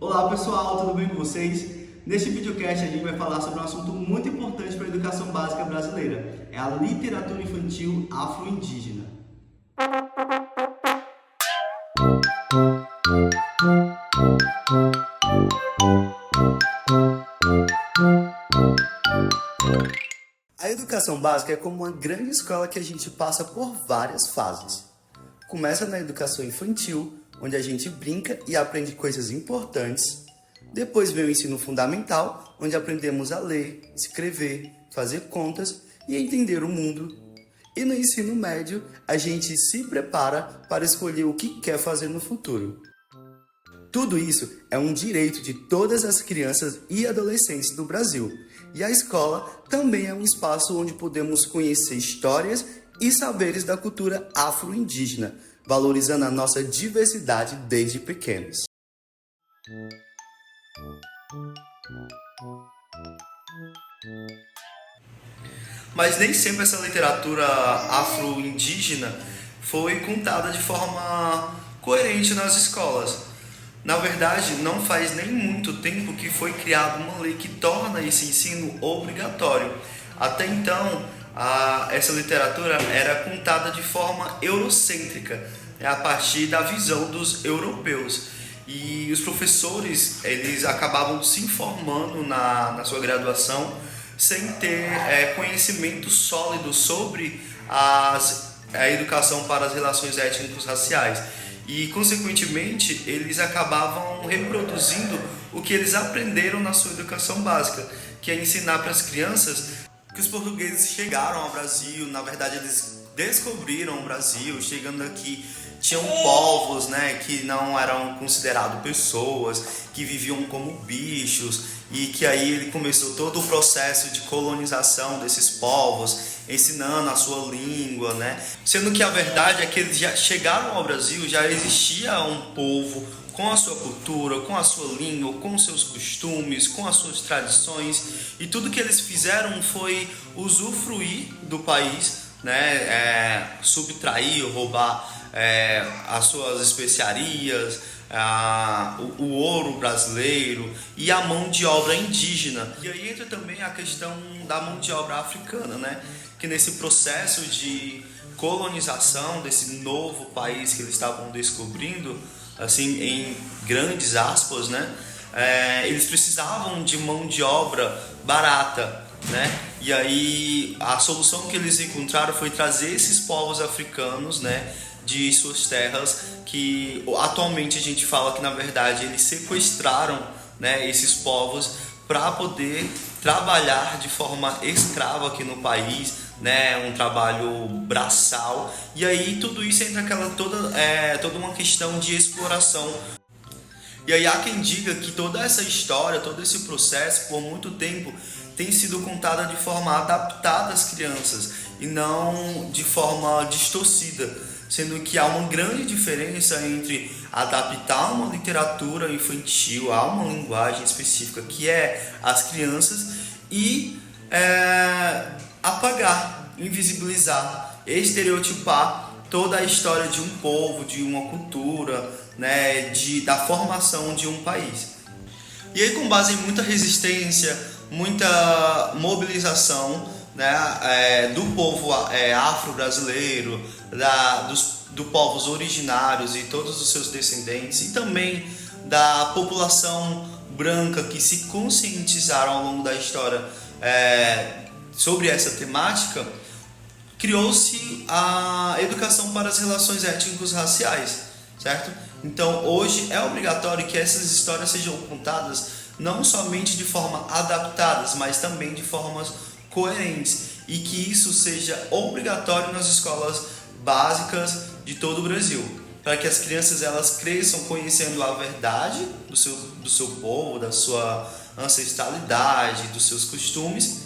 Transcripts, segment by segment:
Olá pessoal, tudo bem com vocês? Neste videocast a gente vai falar sobre um assunto muito importante para a educação básica brasileira, é a literatura infantil afro-indígena. A educação básica é como uma grande escola que a gente passa por várias fases. Começa na educação infantil, onde a gente brinca e aprende coisas importantes. Depois vem o ensino fundamental, onde aprendemos a ler, escrever, fazer contas e entender o mundo. E no ensino médio, a gente se prepara para escolher o que quer fazer no futuro. Tudo isso é um direito de todas as crianças e adolescentes do Brasil. E a escola também é um espaço onde podemos conhecer histórias e saberes da cultura afro-indígena, valorizando a nossa diversidade desde pequenos. Mas nem sempre essa literatura afro-indígena foi contada de forma coerente nas escolas. Na verdade, não faz nem muito tempo que foi criada uma lei que torna esse ensino obrigatório. Até então, essa literatura era contada de forma eurocêntrica, a partir da visão dos europeus. E os professores, eles acabavam se informando na sua graduação sem ter conhecimento sólido sobre a educação para as relações étnicos-raciais. E, consequentemente, eles acabavam reproduzindo o que eles aprenderam na sua educação básica, que é ensinar para as crianças que os portugueses chegaram ao Brasil, na verdade eles descobriram o Brasil, chegando aqui tinham povos, que não eram considerados pessoas, que viviam como bichos, e que aí ele começou todo o processo de colonização desses povos, ensinando a sua língua, Sendo que a verdade é que eles já chegaram ao Brasil, já existia um povo com a sua cultura, com a sua língua, com seus costumes, com as suas tradições, e tudo que eles fizeram foi usufruir do país, subtrair, roubar as suas especiarias, o ouro brasileiro e a mão de obra indígena. E aí entra também a questão da mão de obra africana, que nesse processo de colonização desse novo país que eles estavam descobrindo, assim, em grandes aspas, eles precisavam de mão de obra barata, E aí a solução que eles encontraram foi trazer esses povos africanos, de suas terras, que atualmente a gente fala que na verdade eles sequestraram, esses povos para poder trabalhar de forma escrava aqui no país, um trabalho braçal. E aí tudo isso entra toda uma questão de exploração. E aí há quem diga que toda essa história, todo esse processo, por muito tempo, tem sido contada de forma adaptada às crianças e não de forma distorcida, sendo que há uma grande diferença entre adaptar uma literatura infantil a uma linguagem específica, que é as crianças, e apagar, invisibilizar, estereotipar toda a história de um povo, de uma cultura, da formação de um país. E aí, com base em muita resistência, muita mobilização, do povo afro-brasileiro, dos povos originários e todos os seus descendentes, e também da população branca que se conscientizaram ao longo da história sobre essa temática, criou-se a educação para as relações étnicos-raciais, certo? Então, hoje é obrigatório que essas histórias sejam contadas não somente de forma adaptadas, mas também de formas coerentes, e que isso seja obrigatório nas escolas básicas de todo o Brasil, para que as crianças elas cresçam conhecendo a verdade do seu povo, da sua ancestralidade, dos seus costumes,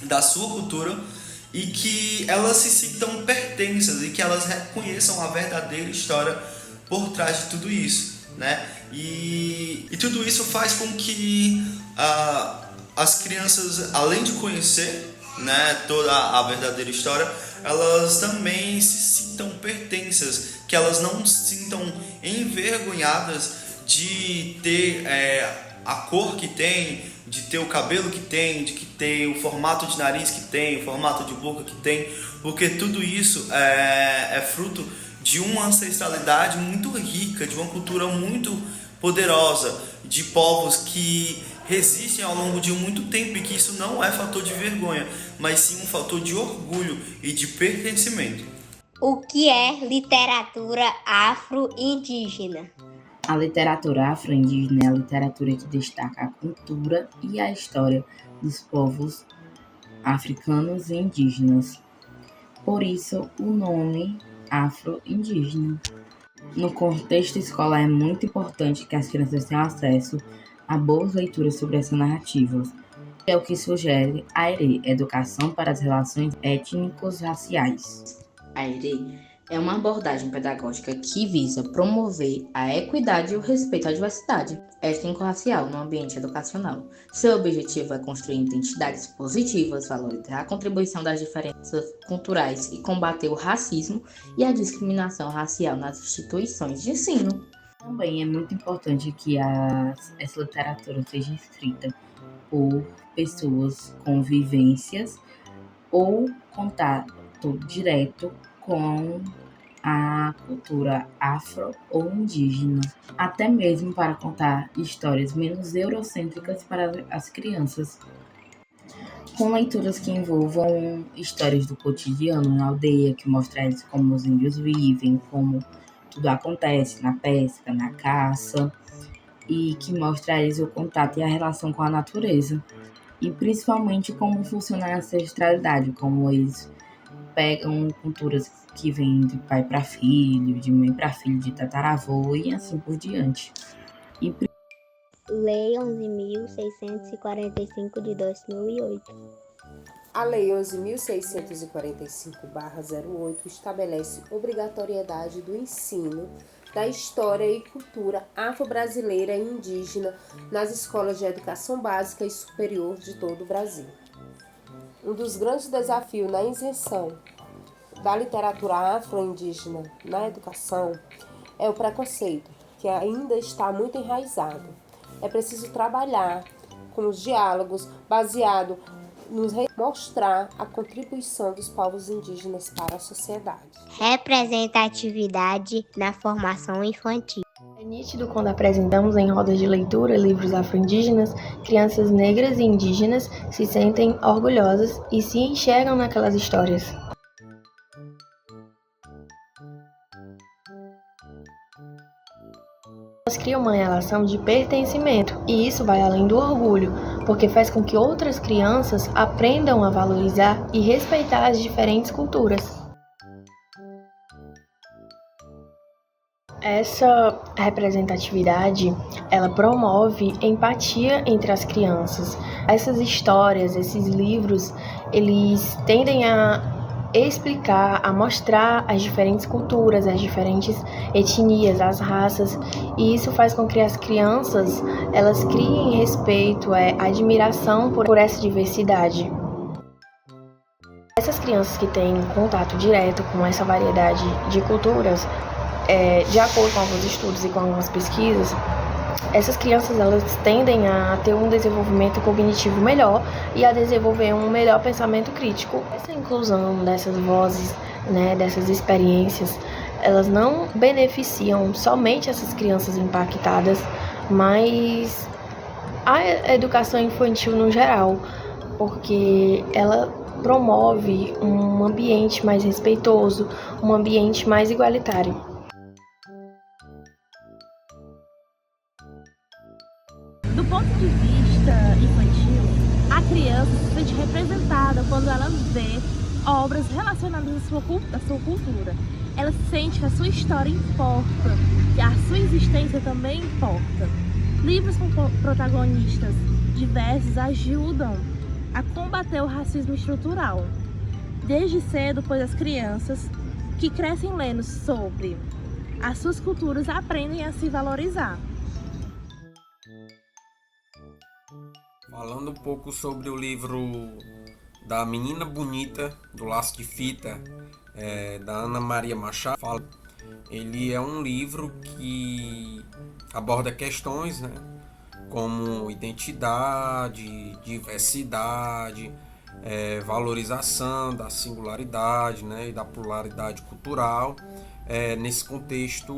da sua cultura, e que elas se sintam pertenças e que elas reconheçam a verdadeira história por trás de tudo isso, E tudo isso faz com que as crianças, além de conhecer, toda a verdadeira história, elas também se sintam pertenças, que elas não se sintam envergonhadas de ter a cor que tem, de ter o cabelo que tem, de que tem o formato de nariz que tem, o formato de boca que tem, porque tudo isso é fruto de uma ancestralidade muito rica, de uma cultura muito poderosa, de povos que resistem ao longo de muito tempo, e que isso não é fator de vergonha, mas sim um fator de orgulho e de pertencimento. O que é literatura afro-indígena? A literatura afro-indígena é a literatura que destaca a cultura e a história dos povos africanos e indígenas. Por isso, o nome afro-indígena. No contexto escolar, é muito importante que as crianças tenham acesso a boas leituras sobre essas narrativas. É o que sugere a ERE, Educação para as Relações Étnico-Raciais. A ERE é uma abordagem pedagógica que visa promover a equidade e o respeito à diversidade étnico-racial no ambiente educacional. Seu objetivo é construir identidades positivas, valorizar a contribuição das diferenças culturais e combater o racismo e a discriminação racial nas instituições de ensino. Também é muito importante que essa literatura seja escrita por pessoas com vivências ou contato direto com a cultura afro ou indígena, até mesmo para contar histórias menos eurocêntricas para as crianças, com leituras que envolvam histórias do cotidiano na aldeia, que mostra eles como os índios vivem, como tudo acontece na pesca, na caça, e que mostra eles o contato e a relação com a natureza, e principalmente como funciona a ancestralidade, como eles pegam culturas que vêm de pai para filho, de mãe para filho, de tataravô e assim por diante. Lei 11.645 de 2008. A Lei 11.645/08 estabelece obrigatoriedade do ensino da história e cultura afro-brasileira e indígena nas escolas de educação básica e superior de todo o Brasil. Um dos grandes desafios na inserção da literatura afro-indígena na educação é o preconceito, que ainda está muito enraizado. É preciso trabalhar com os diálogos baseados nos mostrar a contribuição dos povos indígenas para a sociedade. Representatividade na formação infantil. É nítido quando apresentamos em rodas de leitura livros afro-indígenas, crianças negras e indígenas se sentem orgulhosas e se enxergam naquelas histórias. Elas criam uma relação de pertencimento, e isso vai além do orgulho, porque faz com que outras crianças aprendam a valorizar e respeitar as diferentes culturas. Essa representatividade, ela promove empatia entre as crianças. Essas histórias, esses livros, eles tendem a explicar, a mostrar as diferentes culturas, as diferentes etnias, as raças, e isso faz com que as crianças, elas criem respeito, admiração por essa diversidade. Essas crianças que têm contato direto com essa variedade de culturas, de acordo com alguns estudos e com algumas pesquisas, essas crianças elas tendem a ter um desenvolvimento cognitivo melhor e a desenvolver um melhor pensamento crítico. Essa inclusão dessas vozes, dessas experiências, elas não beneficiam somente essas crianças impactadas, mas a educação infantil no geral, porque ela promove um ambiente mais respeitoso, um ambiente mais igualitário. Do ponto de vista infantil, a criança se sente representada quando ela vê obras relacionadas à sua cultura. Ela sente que a sua história importa, que a sua existência também importa. Livros com protagonistas diversos ajudam a combater o racismo estrutural. Desde cedo, pois as crianças que crescem lendo sobre as suas culturas aprendem a se valorizar. Falando um pouco sobre o livro da Menina Bonita, do Laço de Fita, da Ana Maria Machado, ele é um livro que aborda questões, né, como identidade, diversidade, valorização da singularidade, né, e da pluralidade cultural, nesse contexto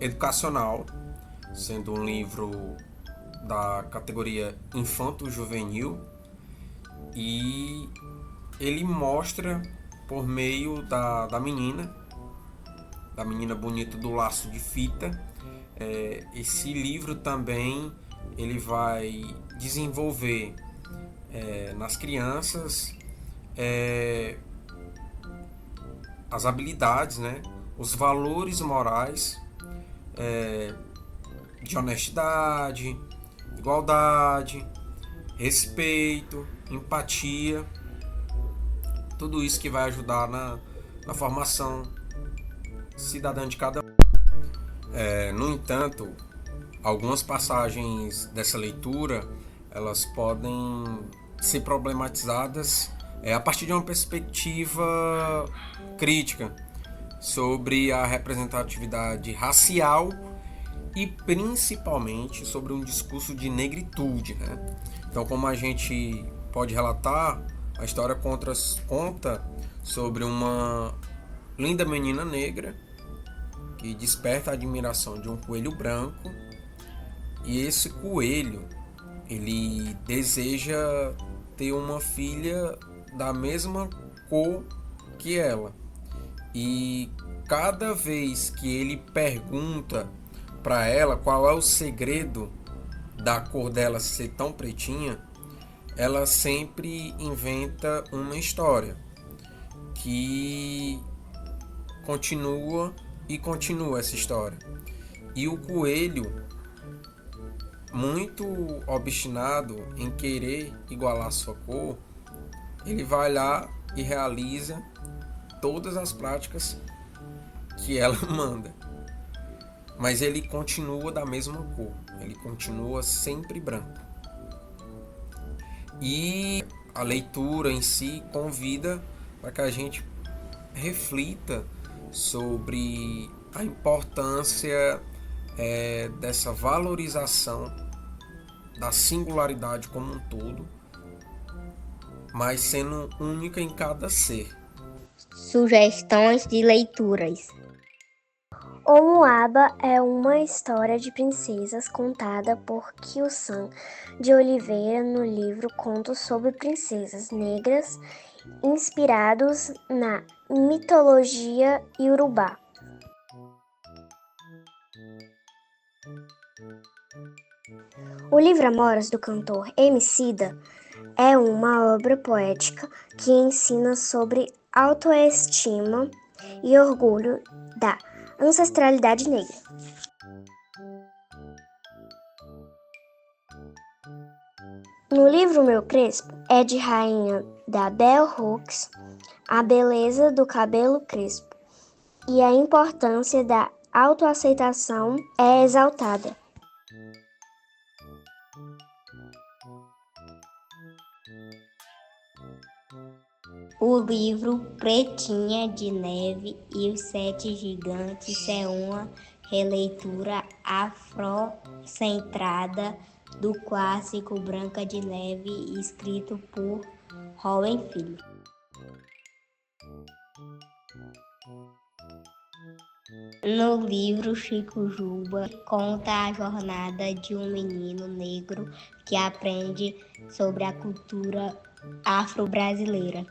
educacional, sendo um livro da categoria infanto-juvenil, e ele mostra por meio da menina bonita do laço de fita. Esse livro também ele vai desenvolver nas crianças as habilidades, né, os valores morais de honestidade, igualdade, respeito, empatia, tudo isso que vai ajudar na formação cidadã de cada um. No entanto, algumas passagens dessa leitura elas podem ser problematizadas a partir de uma perspectiva crítica sobre a representatividade racial e principalmente sobre um discurso de negritude, né? Então, como a gente pode relatar, a história conta sobre uma linda menina negra que desperta a admiração de um coelho branco, e esse coelho ele deseja ter uma filha da mesma cor que ela, e cada vez que ele pergunta para ela qual é o segredo da cor dela ser tão pretinha, ela sempre inventa uma história que continua essa história. E o coelho, muito obstinado em querer igualar sua cor, ele vai lá e realiza todas as práticas que ela manda. Mas ele continua da mesma cor, ele continua sempre branco. E a leitura em si convida para que a gente reflita sobre a importância dessa valorização da singularidade como um todo, mas sendo única em cada ser. Sugestões de leituras. Omuaba é uma história de princesas contada por Kilsan de Oliveira no livro Contos sobre Princesas Negras, inspirados na mitologia iorubá. O livro Amoras, do cantor Emicida, é uma obra poética que ensina sobre autoestima e orgulho da ancestralidade negra. No livro Meu Crespo, é de rainha da Bell Hooks a beleza do cabelo crespo, e a importância da autoaceitação é exaltada. O livro Pretinha de Neve e os Sete Gigantes é uma releitura afrocentrada do clássico Branca de Neve, escrito por Rowen Filho. No livro Chico Juba conta a jornada de um menino negro que aprende sobre a cultura afro-brasileira.